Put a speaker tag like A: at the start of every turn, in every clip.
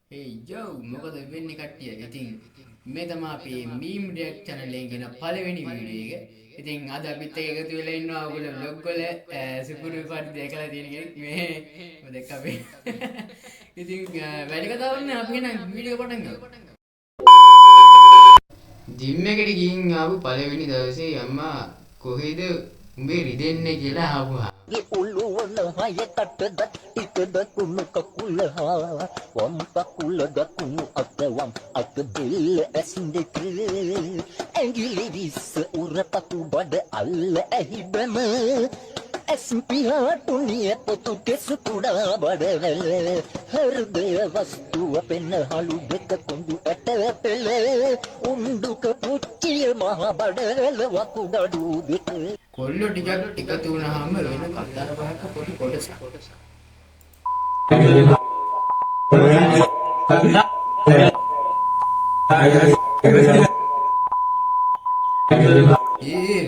A: Hey yo, මොකද වෙන්නේ කට්ටිය? ඉතින් මේ තමයි අපි මීම් රියැක්ට් channel එකේ ගෙන පළවෙනි වීඩියෝ එක. ඉතින් අද අපිත් එක්ක එකතු වෙලා ඉන්නවා ඔයගොල්ලෝ vlog වල සුපුරු පාටි දැකලා තියෙන කෙනෙක් මේ මම දැක්ක අපි. ඉතින් වැඩි කතාවක් නෑ අපි එහෙනම් වීඩියෝ පටන් ගමු. ජිම් එකට ගිහින් ආපු පළවෙනි දවසේ අම්මා කොහෙද උඹේ රිදෙන්නේ කියලා අහුවා.
B: Ulunaya katadat itadat kumakakulha wam pakulaga kunu atawam atabil asindikri Engilis urapatu bada alla ahibama Esmpihatunia potu kesu kuda badawal Hardaya vastuwa pennahalu deka kundu atapele Unduka pucciya mahabadala wakudadu deka
A: කොල්ලෝ ටිකක් එකතු වුණාම වෙන කතාර බහක පොඩි කොටසක්.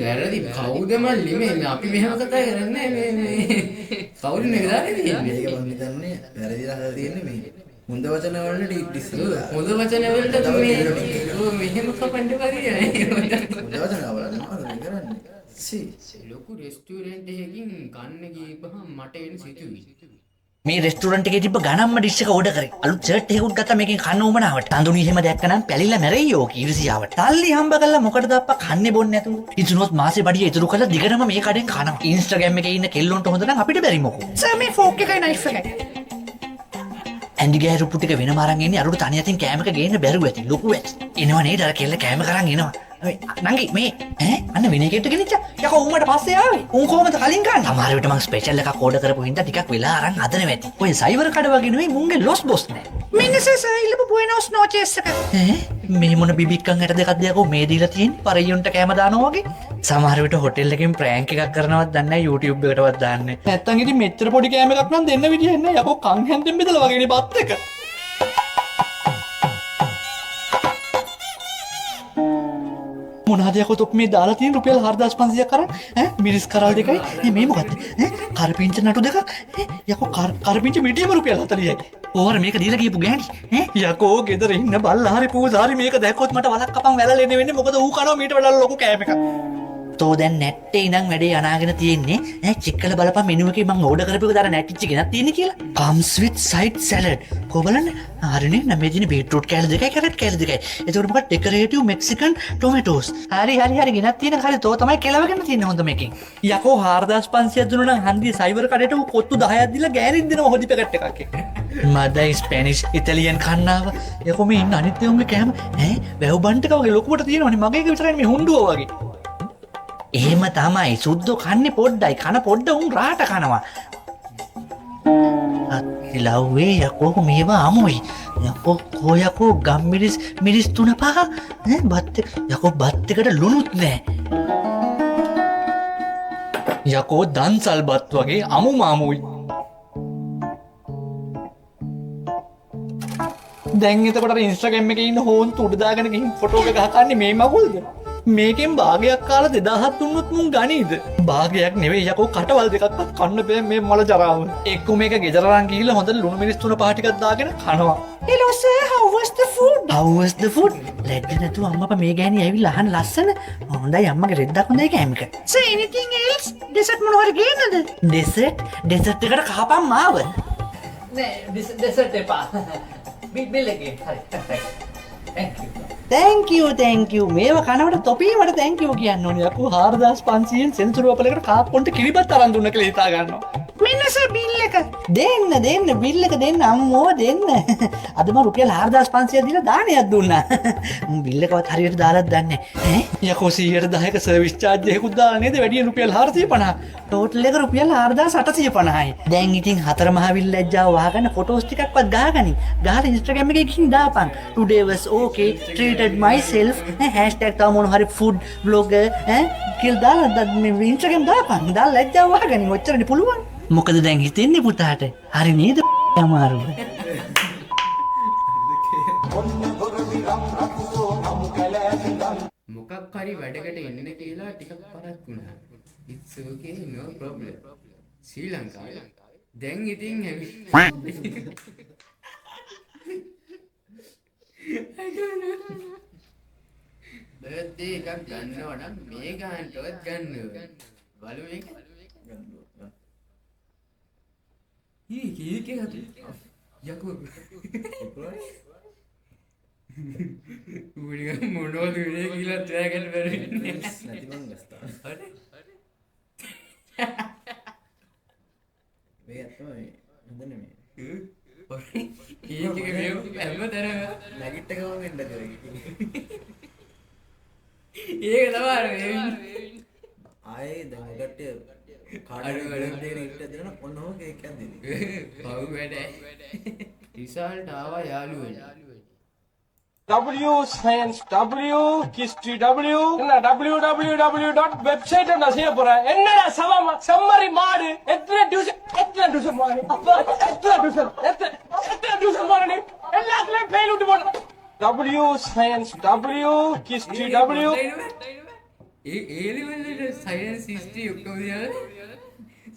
A: වැරදි කවුද මල්ලි මේ අපි මෙහෙම කතා කරන්නේ මේ කවුරු මේක දාන්නේ තියෙන්නේ
C: මේක මම හිතන්නේ වැරදිලා තියෙන්නේ මේ හොඳ වචන වලට ඩිස්කස්
A: හොඳ වචන වලට මේ මෙහෙම කපන්න පරිදි
C: හොඳ වචන වලට මොනවද කරන්නේ
A: ලොකු රෙස්ටුරන්ට් එකකින් කන්න ගිහපහම මට එන සිතුවිලි
D: මේ රෙස්ටුරන්ට් එකේ තිබ්බ ගණන්ම ඩිෂ් එක ඕඩර් කරේ. අලුත් සර්ට් එකකුත් ගත්තා මේකෙන් කන්න උමනාවට. තඳුනි එහෙම දැක්කනම් පැලිලා මැරෙයියෝ කීර්සියාවට. තල්ලි හම්බ කරලා මොකටද අප්පා කන්නේ බොන්නේ නැතුව? ඉතුරුනොත් මාසේ බඩිය ඉතුරු කරලා දිගටම මේ කඩෙන් කනවා. ඉන්ස්ටාග්‍රෑම් එකේ ඉන්න කෙල්ලොන්ට හොඳ නම් අපිට බැරි මොකෝ. සර් මේ ෆෝක් එකයි නයිෆ් එකයි. ඇන්ඩි ගෑරුපු ටික වෙනම අරන් එන්නේ අරුට තනිය අතින් කෑමක ගේන්න බැරුව ඇති. ලොකු ඇති. එනවා නේද අර කෙල්ල කෑම කරන් එනවා. නංගි මේ අන්න විනයකට ගෙනිච්ච යකෝ උඹට පස්සේ ආවේ උන් කොහමද කලින් ගන්න සමහර විට මං ස්පෙෂල් එකක් ඕඩර් කරපු හින්දා ටිකක් වෙලා අරන් හදන වෙති ඔය සයිවර් කඩ වගේ නෙවෙයි මුන්ගේ ලොස් බොස් නෑ මිනිස්සු ඉල්ලපු බුයනෝස් නෝචෙස් එක මේ මොන බිබික්කන් ඇට දෙකක් දෙයක්ෝ මේ දීලා තියෙන්නේ පරියුන්ට කැම දානවා වගේ සමහර විට හොටෙල් එකකින් ප්‍රෑන්ක් එකක් කරනවත් දන්නේ නැහැ YouTube එකටවත් දාන්නේ නැත්තම් ඉතින් මෙච්චර පොඩි කැම එකක් නම් දෙන්න විදියක් නැහැ යකෝ කන් හැන්දෙන් බෙදලා වගේනේ බත් එක මොනහද යකෝ තොප් මේ දාලා තියෙන රුපියල් 4500ක් කරන් මිරිස් කරල් දෙකයි මේ මොකද්ද කරපිංච නටු දෙකක් යකෝ කරපිංච මිටියම රුපියල් 40යි ඕවර මේක දීලා ගියපු ගෑණි යකෝ ගෙදර ඉන්න බල්ලා හරි පූසාරි මේක දැක්කොත් මට වලක් කපන් වැලලෙන්න වෙන්නේ මොකද ඌ කනවා මීට වඩා ලොකු කෑම එකක් තෝ දැන් නැට්ටේ ඉඳන් වැඩේ අනාගෙන තියෙන්නේ චික්කල බලපන් මෙනු එකේ මම ඕඩර් කරපු එක දාලා නැටිච්ච ගෙනත් තියෙන්නේ කියලා comes with side salad කොබලන්න හරිනේ නම් මේ දින බීට්‍රූට් කෑලි දෙකයි කැරට් කෑලි දෙකයි එතකොට මොකක්ද ඩෙකරේටිව් මෙක්සිකන් ටොමැටෝස් හරි ගෙනත් තියෙන හරි තෝ තමයි කෙලවගෙන තියෙන්නේ හොඳ මේකෙන් යකෝ 4500ක් දුන්නා නම් හන්දියේ සයිබර් කඩේට ඌ පොත්තු 10ක් දීලා ගෑරින් දෙනවා හොදි පැකට් එකක් එක්ක මදයි ස්පැනිෂ් ඉතාලියන් කන්නාව යකෝ මේ ඉන්න අනිත් උන්ගේ කෑම වැව් බන්ට් එක වගේ ලොකුවට තියෙනවනේ මගේ එක විතරයි මේ හුණ්ඩුව වගේ එහෙම තමයි සුද්දෝ කන්නේ පොඩ්ඩයි කන පොඩ්ඩ උන් රාට කනවා අතිලව්වේ යකෝ මේවා අමුයි යකෝ යකෝ ගම් මිරිස් 3-5 බත් යකෝ බත් එකට ලුණුත් නැහැ යකෝ දන්සල් බත් වගේ අමු මාමුයි දැන් එතකොට ඉන්ස්ටාග්‍රෑම් එකේ ඉන්න හෝන් උඩ දාගෙන ගිහින් ෆොටෝ එක ගහකන්නේ මේ මගුල්ද මේකෙන් භාගයක් කාලා 2000ක් දුන්නොත් මුන් ගනීද භාගයක් නෙවෙයි යකෝ කටවල් දෙකක්වත් කන්න බෑ මේ මල ජරාව එක්ක මේක ගෙදර අරන් ගිහිල්ලා හොඳ ලුණු මිරිස් 3-5 ටිකක් දාගෙන කනවා hello sir how was the food ලැජ්ජ නැතුව අම්මපා මේ ගෑණි ඇවිල්ලා අහන ලස්සන හොඳයි අම්මගේ රෙද්දක් හොඳයි කෑමක sir anything else dessert මොනවද ගේන්නද dessert එකට කහපන් මාව නෑ dessert එපා බිල් එකේ හරි thank you මේව කනවට තොපීමට thank you කියන්න ඕනේ යකෝ 4500න් සෙන්සුරු අපලකට කාප්පොන්ට කිරිබත් අරන් දුන්න කියලා හිතා ගන්නවා මිනිස්ස බිල් එක දෙන්න බිල් එක දෙන්න අම්මෝ දෙන්න අද මම රුපියල් 4500 දීලා දානයක් දුන්නා බිල් එකවත් හරියට දාලාත් දන්නේ නැහැ යකෝ 110ක සර්විස් charge එකකුත් දාලා නේද වැඩි රුපියල් 450 ටෝටල් එක රුපියල් 4850යි දැන් ඉතින් හතර මහ විල් ලැජ්ජාව වහගන්න ෆොටෝස් ටිකක්වත් ගහගනි ගහලා ඉන්ස්ටාග්‍රෑම් එකේ ගිහින් දාපන් today was okay treated myself hashtag තව මොන හරි food blogger කියලා දාලා ඉන්ස්ටාග්‍රෑම් දාපන් දාලා ලැජ්ජාව වහගනි ඔච්චරනේ පුළුවන් මොකද දැන් හිතෙන්නේ පුතාට හරි නේද අමාරුව
A: මොකක් හරි වැඩකට එන්න කියලා ටිකක් පරක් වුණා it's okay no problem ශ්‍රී ලංකාවේ දැන් ඉතින් බර්ත්ඩේ එකක් ගන්නවා නම් මේ ගන්නටවත් ගන්න ඕනේ. බලමු මේක. කේක් එක හදු. යකෝ. උඩින් මොනවද වෙන්නේ කියලා ත්‍යාගන්න බැරි වෙන්නේ.
C: නැති මං ගස්තා.
A: හරි.
C: මේ අතම හොඳ නෙමෙයි.
A: කේක් එක මේ හැමතැනම
C: නැගිට ගමන් වෙන්න කරේ.
A: ඒක තමයි
C: ආයේ දැන් ඔකට කාඩ් දෙන්න ඉන්න දෙනවා ඔන්නෝ කේක් එකක් දෙන්නේ.
A: පව් වැඩ. රිසල්ට් ආවා යාළුවනේ.
E: W science W history W என்ன www.website என்ன செய்ய போற என்னடா சம்மரி மாடு எத்தனை டியூஷன் மாடு அப்பா எத்தனை டியூஷன் மாடு நீ எல்லாத்துலயும் ஃபெயில் விட்டு போற W science W history W
A: ඒ ලෙවල් වල සයන්ස් හිස්ටරි ඔක්කොම දාලා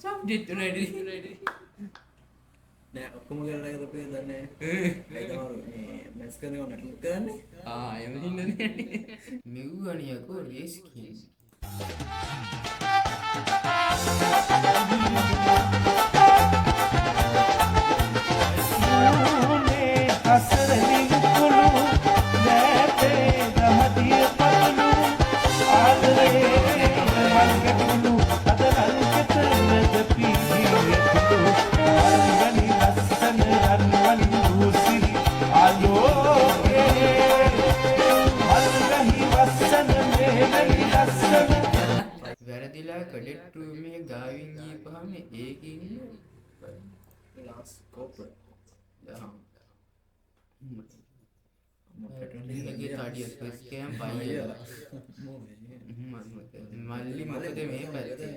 A: සබ්ජෙක්ට් උනාදී.
C: නෑ ඔක්කොම කරලා කරපේ දන්නේ ඒක තමයි මේ මැස් කරනවා නටු කරන්නේ.
A: එම හින්දානේ. මෙව්වණියකෝ රේස් කියන්නේ. වැරදිලා කඩෙට් රූම් එකේ ගාවින් ගිහපහම ඒකේ ඉන්න
C: ලාස් කෝපරේට්.
A: මගේ කාඩිය ස්පේස් කෑම් පයියලා. මල්ලි මොකද මේ පැත්තේ?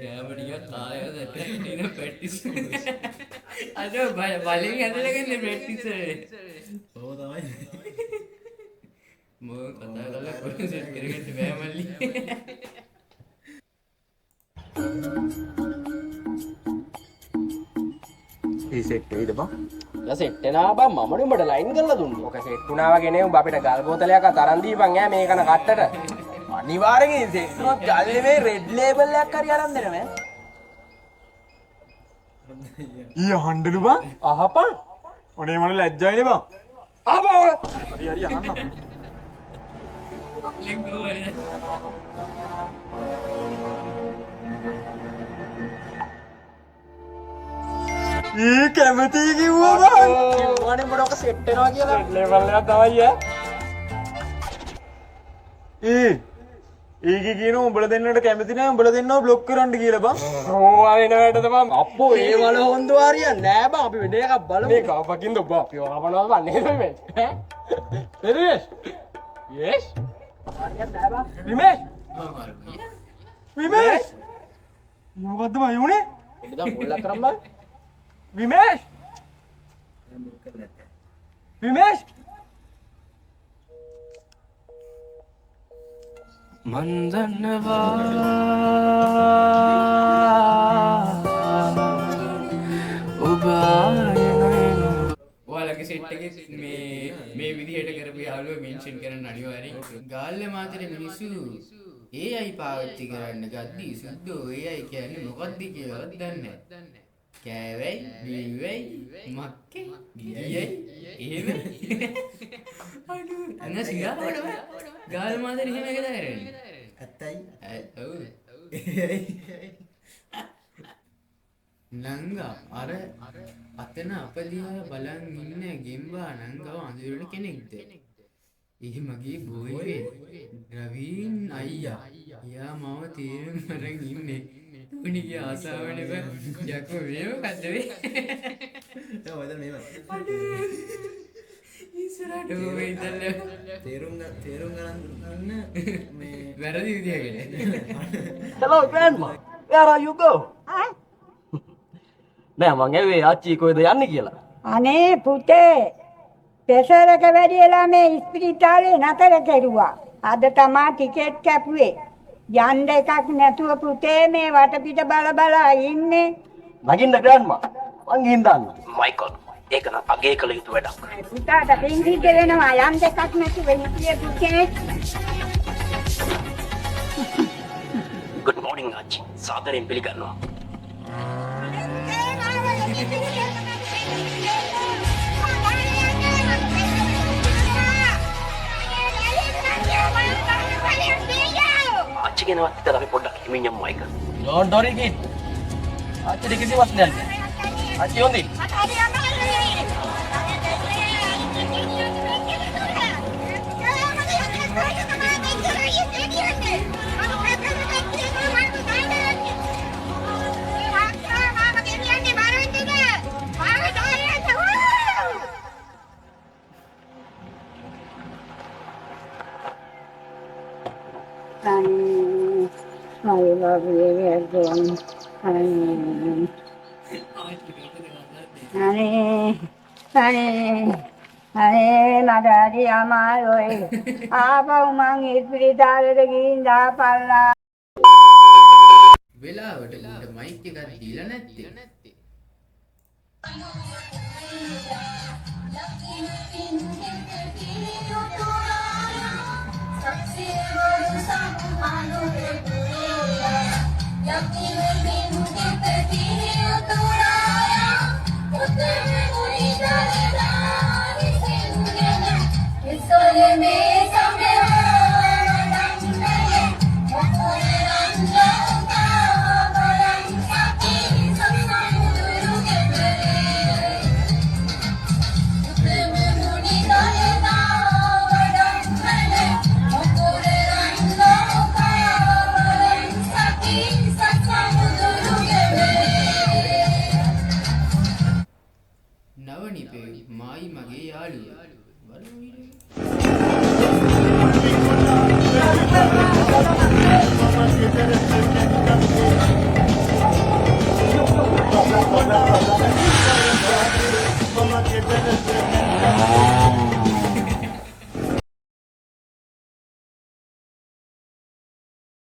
A: කෑමටිකත් ආයද ටීන පැටිස්. අද බලෙන් ඇදලාගෙන ප්‍රැක්ටිස්
C: ඕව තමයි.
A: මොකද කතා කරලා කොහෙන්ද සෙට් කරගන්න බෑ මල්ලි.
F: ඒ සෙට් වෙයිද බං?
E: සෙට් වෙනවා බං මම උඹට ලයින් කරලා දුන්නා. ඔක සෙට් වුණා වගේ නේ උඹ අපිට ගල් බෝතලයක් අතරන් දීපන් ඈ මේ කන කට්ටට. අනිවාර්යෙන් සෙට් වුණොත් ගල් නෙමෙයි රෙඩ් ලේබල් එකක් හරි අරන් දෙන්න මෑ.
F: ඊ හණ්ඩලු බං?
E: අහපන්.
F: ඔනේ මට ලැජ්ජයිනේ බං.
E: අහපන්.
F: හරි අහන්න. ඊ කැමති කිව්වා බං.
E: කිව්වනේ උඹට ඔක සෙට් වෙනවා කියලා. රෙඩ් ලේබල් එකක් තමයි ඈ.
F: ඒකේ කියනවා උඹලා දෙන්නට කැමති නැහැ උඹලා දෙන්නව බ්ලොක් කරන්න කියලා බං.
E: ඕවා වෙන වැඩ තමයි. අප්පෝ ඒ වල හොන්දු හරියන්නේ නෑ බං. අපි වෙන එකක් බලමු. මේ කවපකින්ද ඔබ අපි වහවනවා බං නේද මේ? ඈ? පෙරේස්. yes. හරියට නෑ බං. විමේෂ්.
F: විමේෂ්. මොකද්ද බං යුනේ?
E: ඉතින් මුල්ලා කරන් බං.
F: විමේෂ්. විමේෂ්.
A: මන්දන්නවා ඔබ ඔයාලගේ සෙට් එකේ මේ විදිහට කරපු යාළුවෝ මෙන්ෂන් කරන්න අනිවාර්යෙන්. ගාල්ල මාතරේ මිනිස්සු AI පාවිච්චි කරන්න ගද්දී සුද්දෝ AI කියන්නේ මොකක්ද කියලාවත් දන්නේ නැහැ. කෑවයි බීවයි මක්කේ ගියයි එහෙම අඩු අන්න සිගාරවල ගාල් මාතර එහෙම එකද කරන්නේ
C: ඇත්තයි.
A: ඔව් නංගා අර අතන අපදිහා බලන් ඉන්න ගෙම්බා නංගව අඳුරන කෙනෙක්ද? ඒ මගේ බෝයි රවීන් අයියා. යා මාව තේරුම් අරන් ඉන්නේ. උනිගේ ආසාවනේ බං. යකෝ මේ මොකද්ද මේ?
C: ඒ වයිද මේව.
A: ඉස්සරහට ඔය ඉඳලා
C: තේරුම් ගන්න මේ
A: වැරදි විදියකට.
E: Hello grandma. Where are you go? නෑ මං ඇවේ ආච්චි කොහෙද යන්නේ කියලා.
G: අනේ පුතේ පෙසරක වැඩිලා මේ ඉස්පිරිතාලේ නතර කෙරුවා. අද තමා ටිකට් කැපුවේ. යන්න එකක් නැතුව පුතේ මේ වටපිට බල බලා ඉන්නේ.
E: නගින්න ග්‍රෑන්ඩ්මා. මං ගිහින් දාන්න.
H: මයිකල් ඒක නම් අගේ කළ යුතු වැඩක්.
G: පුතාට පින් සිද්ධ වෙනවා යන්න එකක් නැතුව හිටියේ පුතේ.
H: ගුඩ් මෝර්නිං ආච්චි. සාදරයෙන් පිළිගන්නවා. ආච්චි ගෙනවත් හිතලා අපි පොඩ්ඩක් හිමින් යමු මයිකල්.
E: Don't worry kid. ආච්චිට කිසි ප්‍රශ්නයක් නැහැ. ආච්චි හොඳයි.
G: අනේ මඩරි අමාරුයි. ආපහු මං ඉස්පිරිතාලෙට ගිහින් දාපල්ලා.
A: වෙලාවට උන්ට මයික් එකක් දීලා නැත්තේ.
I: Sole me